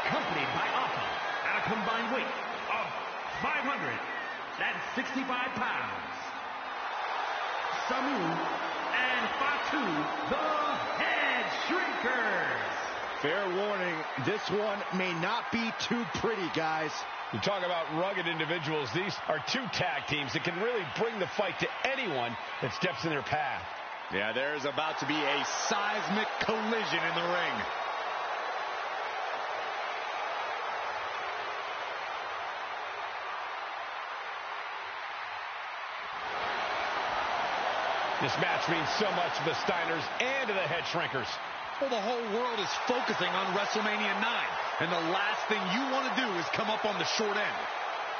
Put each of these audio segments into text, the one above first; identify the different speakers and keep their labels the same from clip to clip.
Speaker 1: accompanied by Alpha at a combined weight of 565 pounds. Samu and Fatu, the Head Shrinkers.
Speaker 2: Fair warning, this one may not be too pretty, guys.
Speaker 3: You talk about rugged individuals. These are two tag teams that can really bring the fight to anyone that steps in their path.
Speaker 4: Yeah, there's about to be a seismic collision in the ring.
Speaker 3: This match means so much to the Steiners and to the Head Shrinkers.
Speaker 4: Well, the whole world is focusing on WrestleMania 9, and the last thing you want to do is come up on the short end.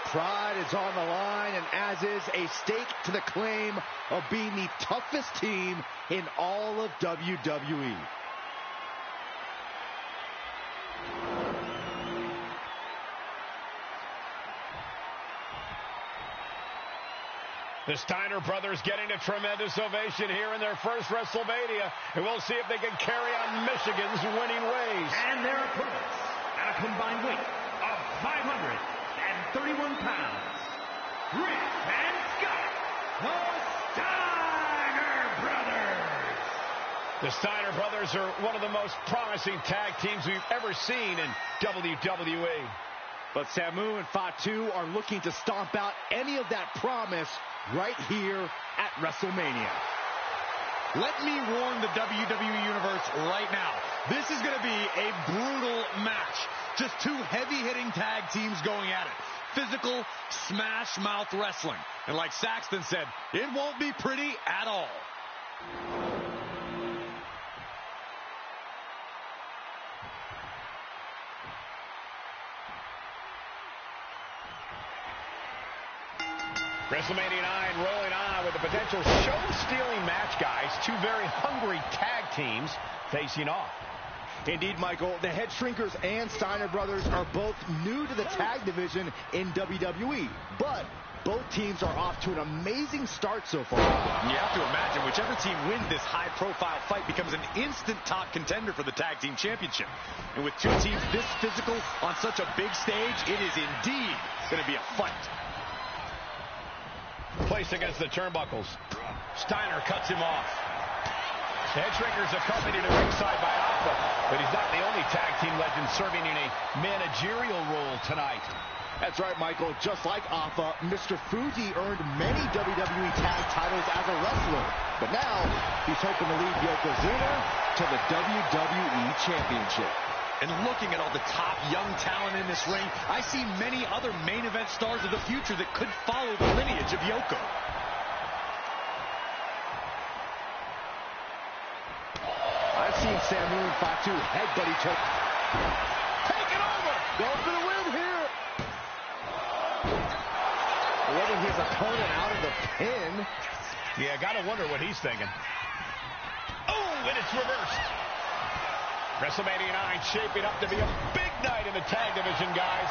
Speaker 2: Pride is on the line, and as is a stake to the claim of being the toughest team in all of WWE.
Speaker 3: The Steiner brothers getting a tremendous ovation here in their first WrestleMania, and we'll see if they can carry on Michigan's winning ways.
Speaker 1: And their opponents at a combined weight of 531 pounds, Rick and Scott, the Steiner brothers.
Speaker 3: The Steiner brothers are one of the most promising tag teams we've ever seen in WWE.
Speaker 2: But Samu and Fatu are looking to stomp out any of that promise right here at WrestleMania.
Speaker 4: Let me warn the WWE Universe right now. This is going to be a brutal match. Just two heavy-hitting tag teams going at it. Physical, smash-mouth wrestling. And like Saxton said, it won't be pretty at all.
Speaker 3: WrestleMania 9 rolling on with a potential show-stealing match, guys. Two very hungry tag teams facing off.
Speaker 2: Indeed, Michael, the Head Shrinkers and Steiner brothers are both new to the tag division in WWE, but both teams are off to an amazing start so far.
Speaker 4: You have to imagine whichever team wins this high-profile fight becomes an instant top contender for the tag team championship. And with two teams this physical on such a big stage, it is indeed going to be a fight.
Speaker 3: Placed against the turnbuckles. Steiner cuts him off. The Head Shrinkers accompanied at ringside by Alpha, but he's not the only tag team legend serving in a managerial role tonight.
Speaker 2: That's right, Michael. Just like Alpha, Mr. Fuji earned many WWE tag titles as a wrestler, but now he's hoping to lead Yokozuna to the WWE Championship.
Speaker 4: And looking at all the top young talent in this ring, I see many other main event stars of the future that could follow the lineage of Yoko.
Speaker 2: I've seen Samu and Fatu headbutt each other. Take it over! Going for the win here. Letting his opponent out of the pin.
Speaker 3: Yeah, gotta wonder what he's thinking. Oh, and it's reversed. WrestleMania 9 shaping up to be a big night in the tag division, guys.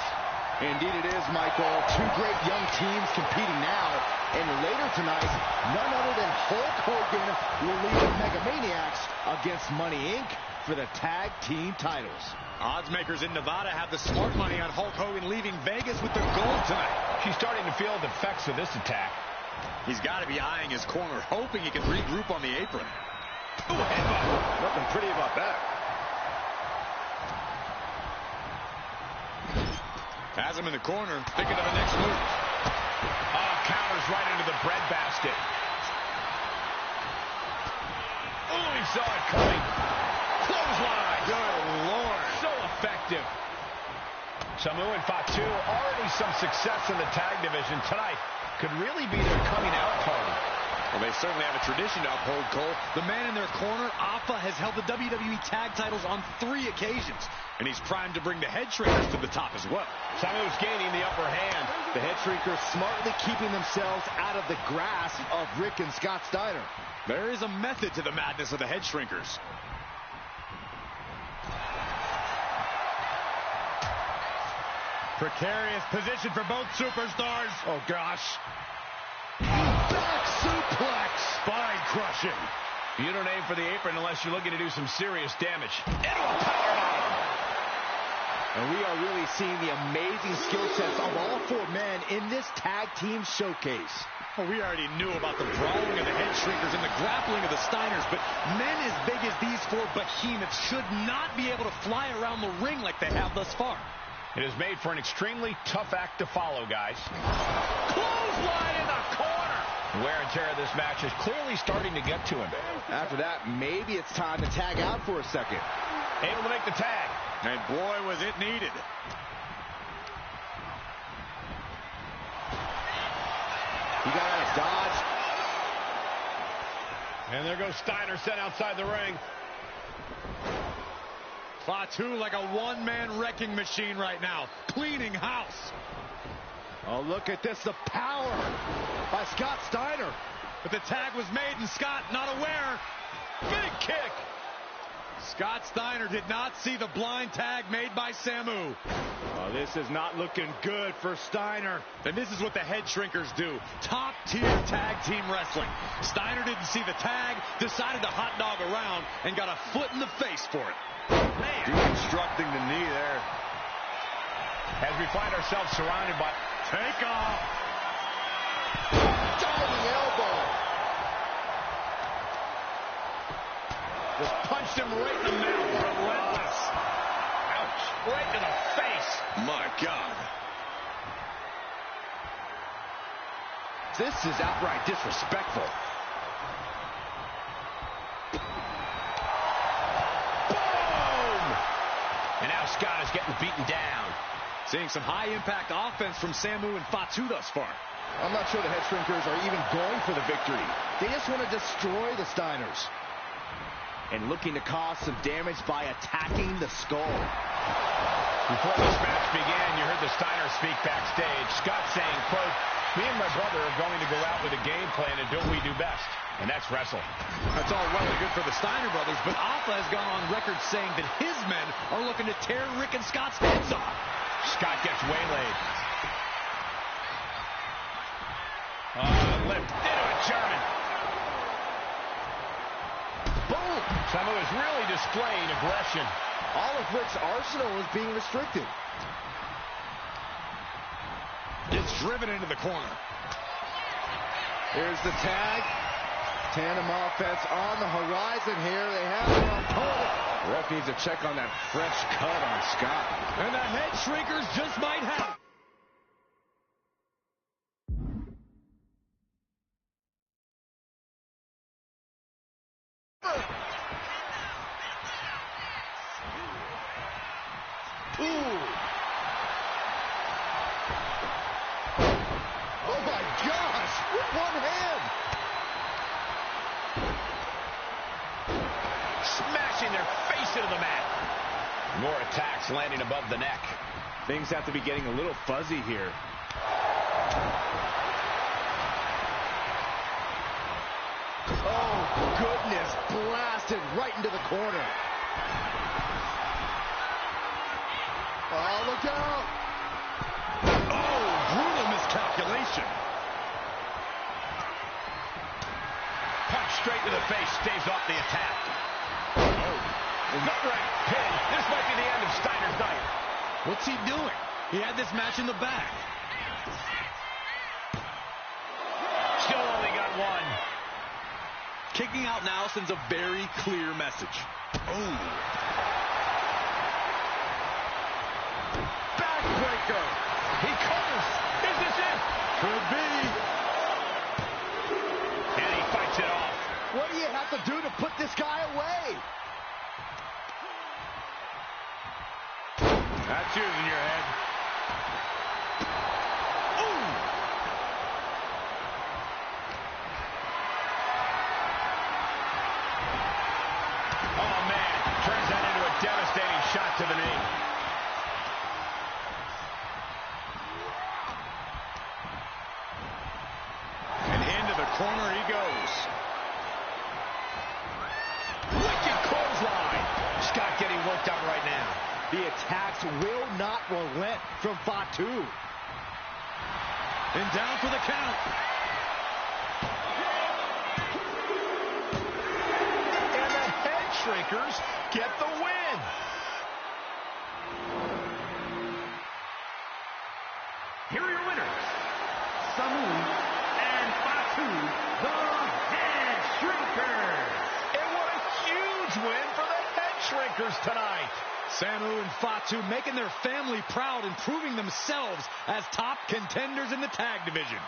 Speaker 2: Indeed it is, Michael. Two great young teams competing now. And later tonight, none other than Hulk Hogan will lead the Mega Maniacs against Money Inc. for the tag team titles.
Speaker 4: Odds makers in Nevada have the smart money on Hulk Hogan leaving Vegas with the gold tonight.
Speaker 3: He's starting to feel the effects of this attack.
Speaker 4: He's got to be eyeing his corner, hoping he can regroup on the apron.
Speaker 3: Ooh, headbutt.
Speaker 2: Nothing pretty about that.
Speaker 4: Has him in the corner, thinking of the next move.
Speaker 3: Oh, counters right into the bread basket. Oh, he saw it coming. Clothesline.
Speaker 4: Good Lord.
Speaker 3: So effective. Samu and Fatu, already some success in the tag division tonight. Could really be their coming out party.
Speaker 4: Well, they certainly have a tradition to uphold, Cole. The man in their corner, Alpha, has held the WWE tag titles on 3 occasions. And he's primed to bring the Head Shrinkers to the top as well.
Speaker 3: Samu's gaining the upper hand.
Speaker 2: The Head Shrinkers smartly keeping themselves out of the grasp of Rick and Scott Steiner.
Speaker 4: There is a method to the madness of the Head Shrinkers. Precarious position for both superstars.
Speaker 2: Oh, gosh.
Speaker 4: Back suplex. Spine crushing.
Speaker 3: You don't aim for the apron unless you're looking to do some serious damage. Into a powerbomb.
Speaker 2: And we are really seeing the amazing skill sets of all four men in this tag team showcase.
Speaker 4: Well, we already knew about the brawling of the head shrinkers and the grappling of the Steiners, but men as big as these four behemoths should not be able to fly around the ring like they have thus far.
Speaker 3: It is made for an extremely tough act to follow, guys.
Speaker 4: Clothesline in the corner!
Speaker 3: Wear and tear of this match is clearly starting to get to him.
Speaker 2: After that, maybe it's time to tag out for a second.
Speaker 3: Able to make the tag.
Speaker 4: And boy, was it needed.
Speaker 2: He got out of dodge.
Speaker 3: And there goes Steiner sent outside the ring.
Speaker 4: Fatu like a one-man wrecking machine right now. Cleaning house.
Speaker 2: Oh, look at this. The power by Scott Steiner.
Speaker 4: But the tag was made and Scott not aware.
Speaker 3: Big kick.
Speaker 4: Scott Steiner did not see the blind tag made by Samu.
Speaker 2: Oh, this is not looking good for Steiner.
Speaker 4: And this is what the head shrinkers do. Top-tier tag team wrestling. Steiner didn't see the tag, decided to hot dog around, and got a foot in the face for it. Man.
Speaker 3: Deconstructing the knee there. As we find ourselves surrounded by...
Speaker 4: Take off.
Speaker 2: Diving elbow.
Speaker 3: Just punched him right in the mouth. Relentless. Ouch. Right to the face.
Speaker 4: My God.
Speaker 2: This is outright disrespectful.
Speaker 3: Boom! And now Scott is getting beaten down.
Speaker 4: Seeing some high-impact offense from Samu and Fatu thus far.
Speaker 2: I'm not sure the head shrinkers are even going for the victory. They just want to destroy the Steiners. And looking to cause some damage by attacking the skull.
Speaker 3: Before this match began, you heard the Steiner speak backstage. Scott saying, quote, "Me and my brother are going to go out with a game plan and do what we do best, and that's wrestle."
Speaker 4: That's all well and good for the Steiner brothers, but Alpha has gone on record saying that his men are looking to tear Rick and Scott's heads off.
Speaker 3: Scott gets waylaid. Lift into a German.
Speaker 2: Boom!
Speaker 3: Samu is really displaying aggression.
Speaker 2: All of Rick's arsenal is being restricted.
Speaker 4: Gets driven into the corner.
Speaker 2: Here's the tag. Tandem offense on the horizon here. They have their opponent. The ref needs to check on that fresh cut on Scott.
Speaker 4: And the head shrinkers just might have it.
Speaker 2: Ooh. Oh my gosh, with one hand.
Speaker 3: Smashing their face into the mat. More attacks landing above the neck.
Speaker 2: Things have to be getting a little fuzzy here. Oh goodness, blasted right into the corner. Oh, look out!
Speaker 4: Oh, brutal miscalculation.
Speaker 3: Punch straight to the face, staves off the attack. Oh, gut right pin. This might be the end of Steiner's night.
Speaker 4: What's he doing? He had this match in the bag.
Speaker 3: Still only got one.
Speaker 4: Kicking out now sends a very clear message. Oh.
Speaker 2: Backbreaker.
Speaker 3: He covers. Is this it?
Speaker 4: Could be.
Speaker 3: And he fights it off.
Speaker 2: What do you have to do to put this guy away?
Speaker 3: That's using your head.
Speaker 4: Ooh.
Speaker 3: Oh, man. Turns that into a devastating shot to the knee.
Speaker 4: And into the corner he goes.
Speaker 3: Wicked clothesline. Scott getting worked up right now.
Speaker 2: The attacks will not relent from Fatu.
Speaker 4: And down for the count.
Speaker 3: And the head shrinkers get the win.
Speaker 1: here are your winners, Samu and Fatu, the Head Shrinkers.
Speaker 3: And what a huge win for the Head Shrinkers tonight.
Speaker 4: Samu and Fatu making their family proud and proving themselves as top contenders in the tag division.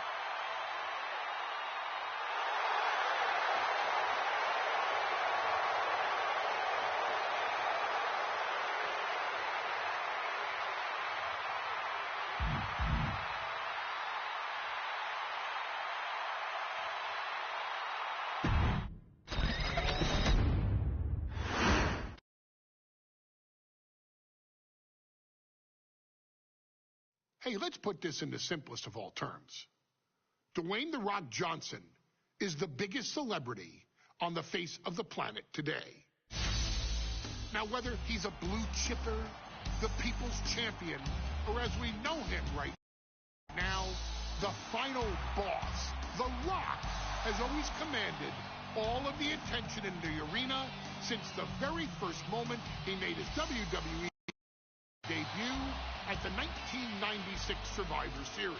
Speaker 5: Hey, let's put this in the simplest of all terms. Dwayne "The Rock" Johnson is the biggest celebrity on the face of the planet today. Now, whether he's a blue chipper, the people's champion, or as we know him right now, the final boss, The Rock has always commanded all of the attention in the arena since the very first moment he made his WWE debut at the 1996 Survivor Series.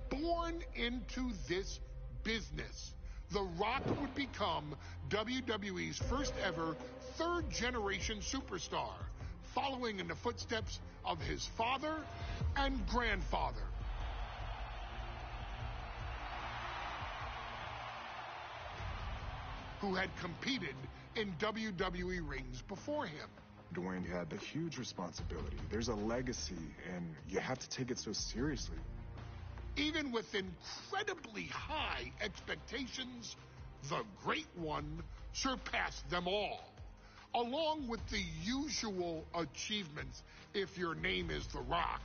Speaker 5: Born into this business, The Rock would become WWE's first ever third-generation superstar, following in the footsteps of his father and grandfather. Who had competed in WWE rings before him.
Speaker 6: Dwayne had a huge responsibility. There's a legacy, and you have to take it so seriously.
Speaker 5: Even with incredibly high expectations, the Great One surpassed them all. Along with the usual achievements, if your name is The Rock: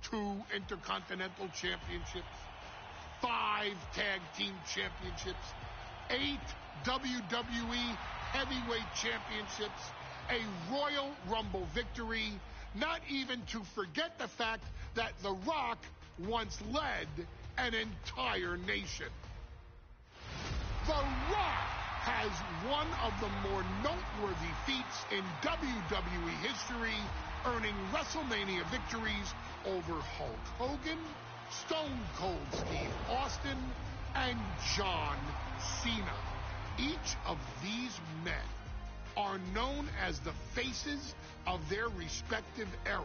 Speaker 5: 2 Intercontinental Championships, 5 Tag Team Championships, 8 WWE Heavyweight Championships, a Royal Rumble victory, not even to forget the fact that The Rock once led an entire nation. The Rock has one of the more noteworthy feats in WWE history, earning WrestleMania victories over Hulk Hogan, Stone Cold Steve Austin, and John Cena. Each of these men are known as the faces of their respective era.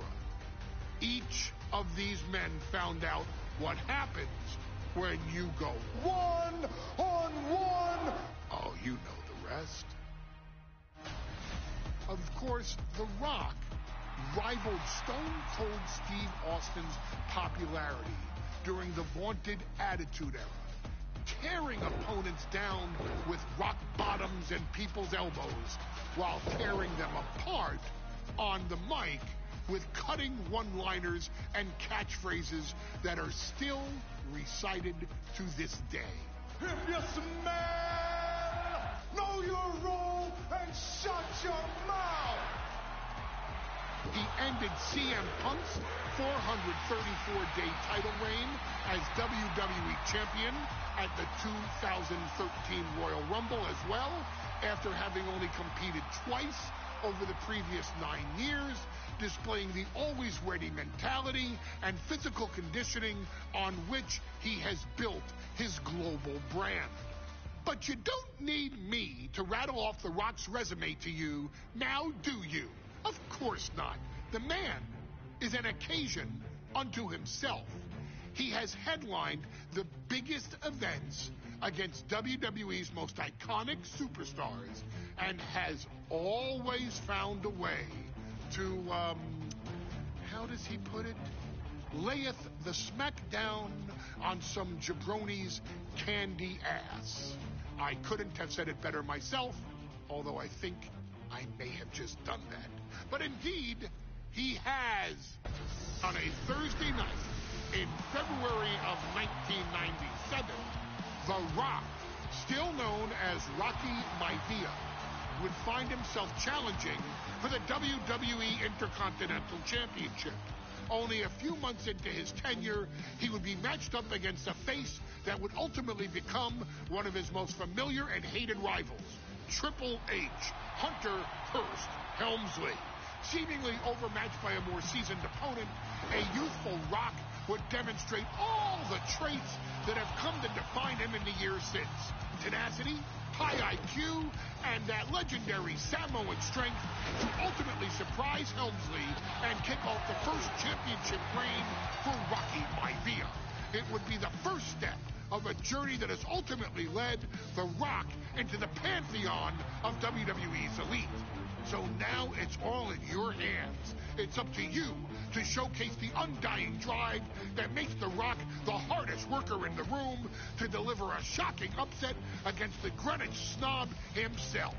Speaker 5: Each of these men found out what happens when you go one-on-one. Oh, you know the rest. Of course, The Rock rivaled Stone Cold Steve Austin's popularity during the vaunted Attitude Era, tearing opponents down with rock bottoms and people's elbows while tearing them apart on the mic with cutting one-liners and catchphrases that are still recited to this day.
Speaker 7: If you smell, know your role and shut your mouth.
Speaker 5: He ended CM Punk's 434-day title reign as WWE Champion at the 2013 Royal Rumble as well, after having only competed twice over the previous 9 years, displaying the always-ready mentality and physical conditioning on which he has built his global brand. But you don't need me to rattle off The Rock's resume to you, now do you? Of course not. The man is an occasion unto himself. He has headlined the biggest events against WWE's most iconic superstars and has always found a way to, how does he put it? Layeth the smackdown on some jabroni's candy ass. I couldn't have said it better myself, although I think I may have just done that. But indeed, he has. On a Thursday night in February of 1997, The Rock, still known as Rocky Maivia, would find himself challenging for the WWE Intercontinental Championship. Only a few months into his tenure, he would be matched up against a face that would ultimately become one of his most familiar and hated rivals, Triple H, Hunter Hearst Helmsley. Seemingly overmatched by a more seasoned opponent, a youthful Rock would demonstrate all the traits that have come to define him in the years since. Tenacity, high IQ, and that legendary Samoan strength to ultimately surprise Helmsley and kick off the first championship reign for Rocky Maivia. It would be the first step of a journey that has ultimately led The Rock into the pantheon of WWE's elite. So now it's all in your hands. It's up to you to showcase the undying drive that makes The Rock the hardest worker in the room to deliver a shocking upset against the Greenwich snob himself.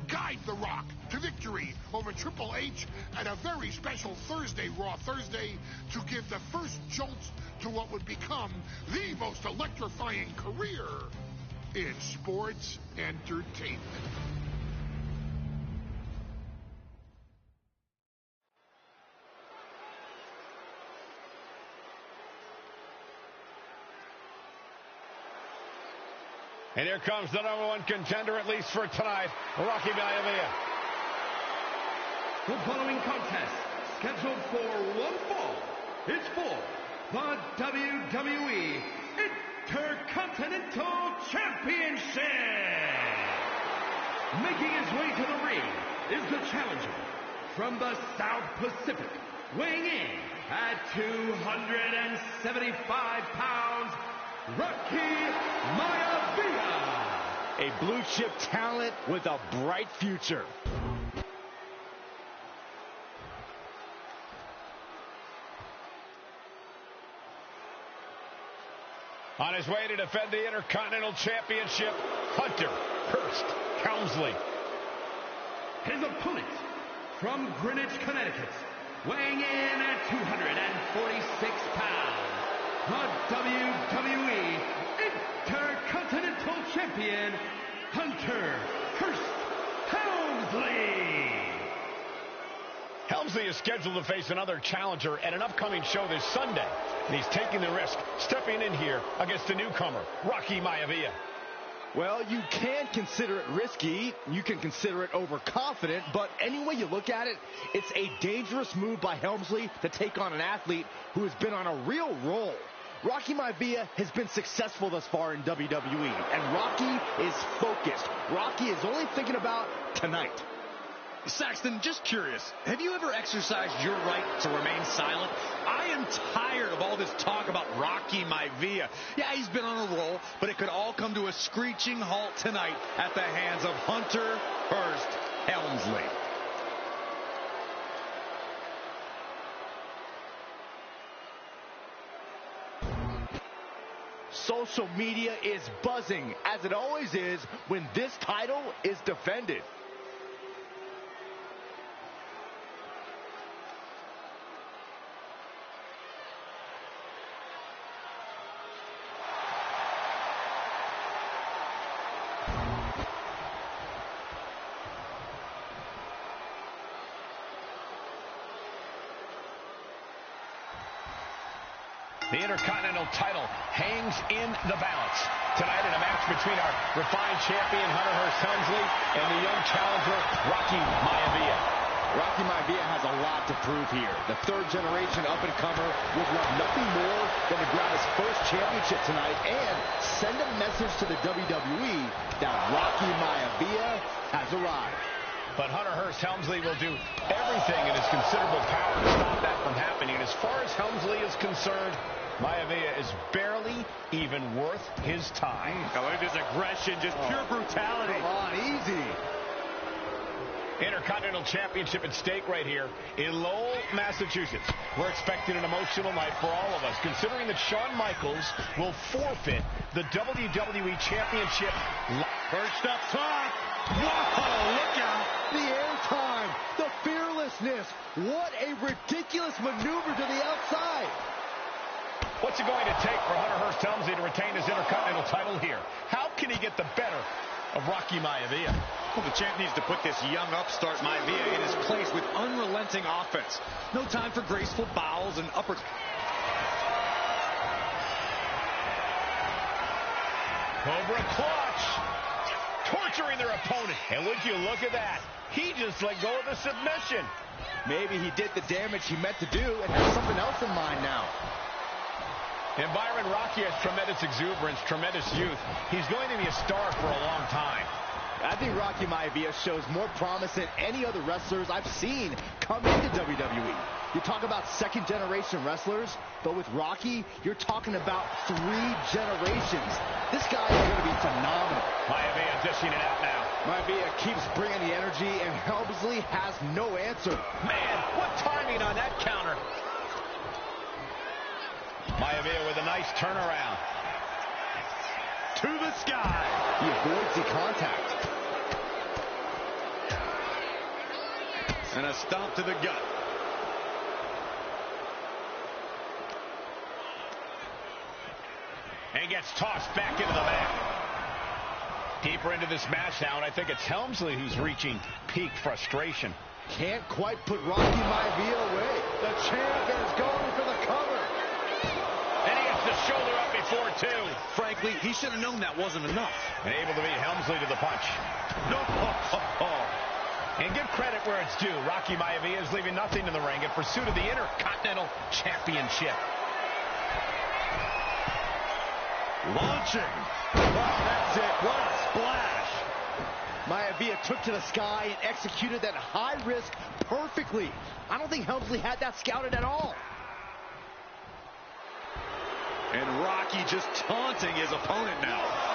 Speaker 5: Guide The Rock to victory over Triple H at a very special Thursday, Raw Thursday, to give the first jolts to what would become the most electrifying career in sports entertainment.
Speaker 3: And here comes the #1 contender, at least for tonight, Rocky Maivia.
Speaker 1: The following contest, scheduled for one fall, is for the WWE Intercontinental Championship. Making his way to the ring is the challenger from the South Pacific, weighing in at 275 pounds, Rocky Maivia.
Speaker 2: A blue chip talent with a bright future.
Speaker 3: On his way to defend the Intercontinental Championship, Hunter Hearst Helmsley.
Speaker 1: His opponent from Greenwich, Connecticut, weighing in at 246 pounds, the WWE Intercontinental Champion, Hunter Hearst Helmsley.
Speaker 3: Helmsley is scheduled to face another challenger at an upcoming show this Sunday. And he's taking the risk, stepping in here against a newcomer, Rocky Maivia.
Speaker 2: Well, you can consider it risky, you can consider it overconfident, but any way you look at it, it's a dangerous move by Helmsley to take on an athlete who has been on a real roll. Rocky Maivia has been successful thus far in WWE, and Rocky is focused. Rocky is only thinking about tonight.
Speaker 4: Saxton, just curious, have you ever exercised your right to remain silent? I am tired of all this talk about Rocky Maivia. Yeah, he's been on a roll, but it could all come to a screeching halt tonight at the hands of Hunter Hearst Helmsley.
Speaker 2: Social media is buzzing, as it always is when this title is defended.
Speaker 3: The Intercontinental title hangs in the balance. Tonight in a match between our refined champion, Hunter Hearst Helmsley, and the young challenger, Rocky Maivia.
Speaker 2: Rocky Maivia has a lot to prove here. The third-generation up-and-comer would love nothing more than to grab his first championship tonight and send a message to the WWE that Rocky Maivia has arrived.
Speaker 3: But Hunter Hearst Helmsley will do everything in his considerable power to stop that from happening. As far as Helmsley is concerned, Maivia is barely even worth his time.
Speaker 4: Look at this aggression, just pure brutality.
Speaker 2: Come on, easy.
Speaker 3: Intercontinental Championship at stake right here in Lowell, Massachusetts. We're expecting an emotional night for all of us, considering that Shawn Michaels will forfeit the WWE Championship.
Speaker 4: First up top. Whoa, look out.
Speaker 2: The airtime, the fearlessness. What a ridiculous maneuver to the outside.
Speaker 3: What's it going to take for Hunter Hearst Helmsley to retain his Intercontinental title here? How can he get the better of Rocky Maivia?
Speaker 4: Well, the champ needs to put this young upstart Maivia in his place with unrelenting offense. No time for graceful bows and upper...
Speaker 3: Cobra clutch. Torturing their opponent. And would you look at that? He just let go of the submission.
Speaker 2: Maybe he did the damage he meant to do and has something else in mind now.
Speaker 3: And Byron, Rocky has tremendous exuberance, tremendous youth. He's going to be a star for a long time.
Speaker 2: I think Rocky Maivia shows more promise than any other wrestlers I've seen come into WWE. You talk about second-generation wrestlers, but with Rocky, you're talking about 3 generations. This guy is going to be phenomenal.
Speaker 3: Maivia dishing it out now.
Speaker 2: Maivia keeps bringing the energy, and Helmsley has no answer.
Speaker 3: Man, what timing on that counter. Maivia with a nice turnaround.
Speaker 4: To the sky.
Speaker 2: He avoids the contact.
Speaker 4: And a stomp to the gut.
Speaker 3: And gets tossed back into the mat. Deeper into this match now, and I think it's Helmsley who's reaching peak frustration.
Speaker 2: Can't quite put Rocky Maivia away. The champ is going for the cover.
Speaker 3: And he gets the shoulder up before, too.
Speaker 4: Frankly, he should have known that wasn't enough.
Speaker 3: And able to beat Helmsley to the punch.
Speaker 4: No.
Speaker 3: And give credit where it's due. Rocky Maivia is leaving nothing in the ring in pursuit of the Intercontinental Championship.
Speaker 4: Launching.
Speaker 2: Wow, that's it. What a splash. Maivia took to the sky and executed that high risk perfectly. I don't think Helmsley had that scouted at all.
Speaker 4: And Rocky just taunting his opponent now.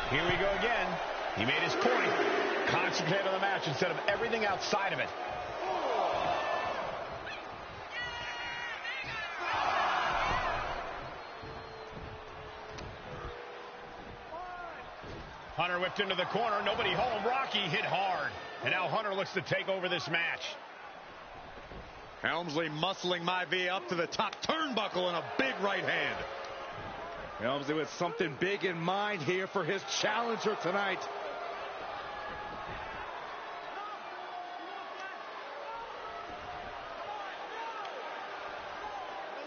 Speaker 3: Here we go again. He made his point. Concentrate on the match instead of everything outside of it. Hunter whipped into the corner. Nobody home. Rocky hit hard. And now Hunter looks to take over this match.
Speaker 4: Helmsley muscling Maivia up to the top turnbuckle and a big right hand.
Speaker 2: Helmsley with something big in mind here for his challenger tonight.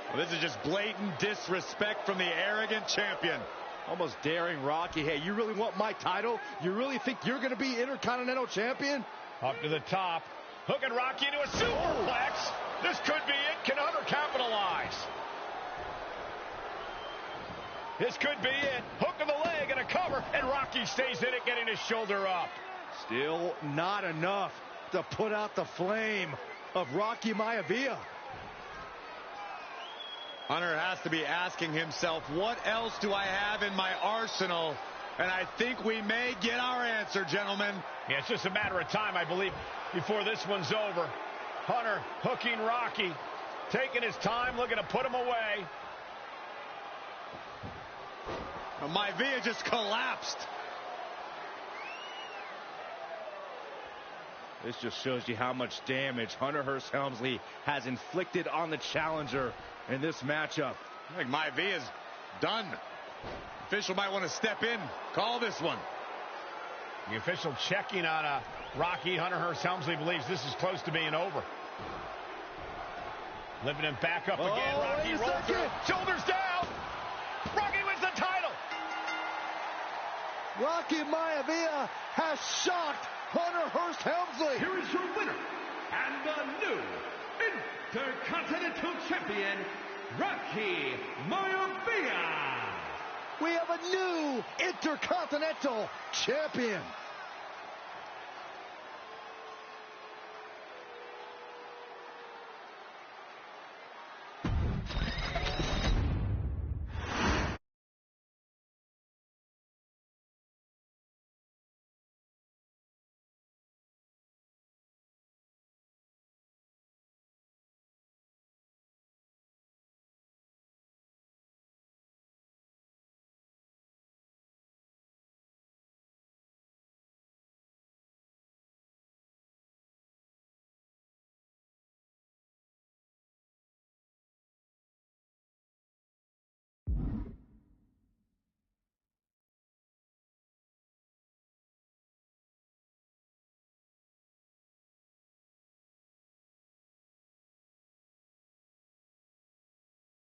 Speaker 4: Well, this is just blatant disrespect from the arrogant champion.
Speaker 2: Almost daring Rocky. Hey, you really want my title? You really think you're going to be Intercontinental Champion?
Speaker 3: Up to the top. Hooking Rocky into a superplex. This could be it. Can Hunter capitalize? This could be it. Hook of the leg and a cover, and Rocky stays in it, getting his shoulder up.
Speaker 2: Still not enough to put out the flame of Rocky Maivia.
Speaker 4: Hunter has to be asking himself, what else do I have in my arsenal? And I think we may get our answer, gentlemen.
Speaker 3: Yeah, it's just a matter of time, I believe, before this one's over. Hunter hooking Rocky, taking his time, looking to put him away.
Speaker 4: Maivia just collapsed.
Speaker 2: This just shows you how much damage Hunter Hearst Helmsley has inflicted on the challenger in this matchup.
Speaker 4: I think Maivia's done. Official might want to step in, call this one.
Speaker 3: The official checking on Rocky. Hunter Hearst Helmsley believes this is close to being over. Lifting him back up again. Rocky rolls through. Shoulders down. Rocky wins the title.
Speaker 2: Rocky Maivia has shocked Hunter Hearst Helmsley.
Speaker 1: Here is your winner and the new Intercontinental Champion, Rocky Maivia.
Speaker 2: We have a new Intercontinental Champion.